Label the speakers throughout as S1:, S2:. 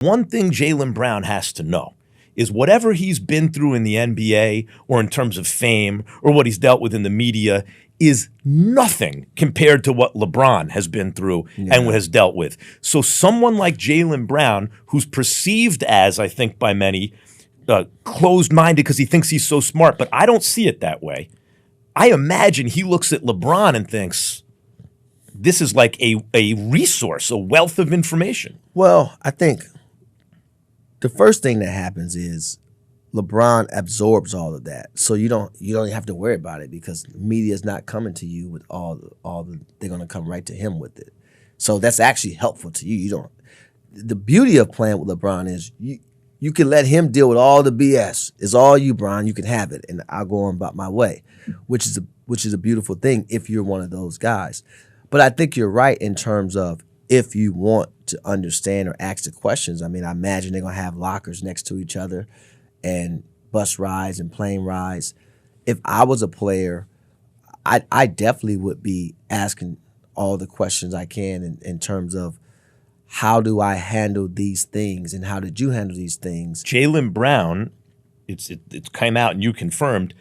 S1: One thing Jaylen Brown has to know is whatever he's been through in the NBA or in terms of fame or what he's dealt with in the media is nothing compared to what LeBron has been through and has dealt with. So someone like Jaylen Brown, who's perceived as, I think by many, closed-minded because he thinks he's so smart, but I don't see it that way. I imagine he looks at LeBron and thinks, this is like a resource, a wealth of information.
S2: Well, I think the first thing that happens is LeBron absorbs all of that, so you don't have to worry about it because the media is not coming to you with they're going to come right to him with it. So that's actually helpful to you. You don't. The beauty of playing with LeBron is you can let him deal with all the BS. It's all you, Bron. You can have it, and I'll go on about my way, which is a beautiful thing if you're one of those guys. But I think you're right in terms of if you want to understand or ask the questions. I mean, I imagine they're going to have lockers next to each other and bus rides and plane rides. If I was a player, I definitely would be asking all the questions I can in terms of how do I handle these things and how did you handle these things?
S1: Jaylen Brown, it came out and you confirmed,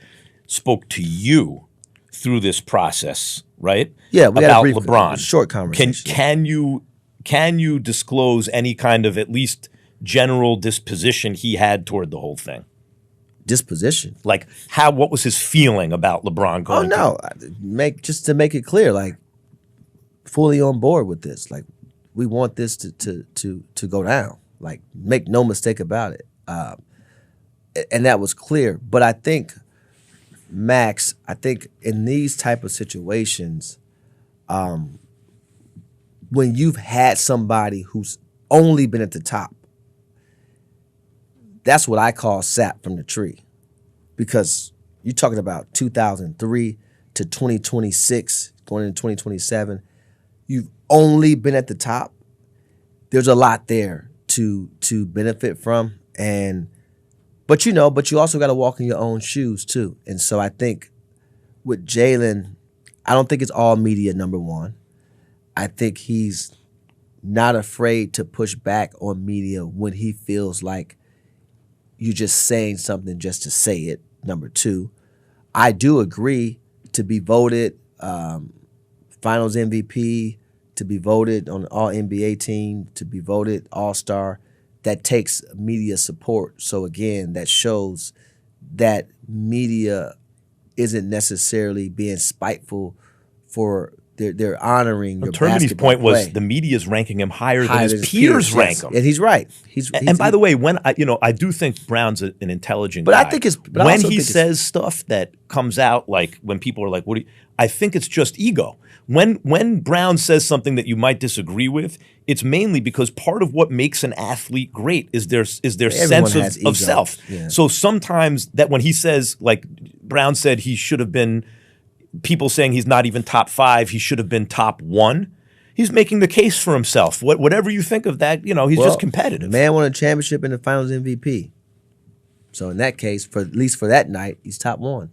S1: spoke to you through this process, right?
S2: Yeah, we had
S1: about
S2: a brief,
S1: LeBron.
S2: Short conversation.
S1: Can you disclose any kind of at least general disposition he had toward the whole thing?
S2: Disposition,
S1: like what was his feeling about LeBron going?
S2: Oh no, just to make it clear, like fully on board with this. Like we want this to go down. Like make no mistake about it. And that was clear. But I think, Max, in these type of situations, when you've had somebody who's only been at the top, that's what I call sap from the tree. Because you're talking about 2003 to 2026, going into 2027, you've only been at the top. There's a lot there to benefit from. But you also got to walk in your own shoes too. And so I think with Jaylen, I don't think it's all media, number one. I think he's not afraid to push back on media when he feels like you're just saying something just to say it, number two. I do agree to be voted Finals MVP, to be voted on the All-NBA team, to be voted All-Star. That takes media support. So again, that shows that media isn't necessarily being spiteful for they're honoring your
S1: Termini's
S2: basketball
S1: point was
S2: play.
S1: the media is ranking him higher than his peers rank him.
S2: And he's right.
S1: And by the way, when I do think Brown's an intelligent
S2: but
S1: guy.
S2: I think it's
S1: when he says stuff that comes out like when people are like, "What?" I think it's just ego. When Brown says something that you might disagree with, it's mainly because part of what makes an athlete great is their sense of self.
S2: Yeah.
S1: So sometimes that when he says, like Brown said, he should have been. People saying he's not even top 5, he should have been top 1. He's making the case for himself. Whatever you think of that, he's just competitive.
S2: The man won a championship and the Finals MVP. So in that case, at least for that night, he's top 1.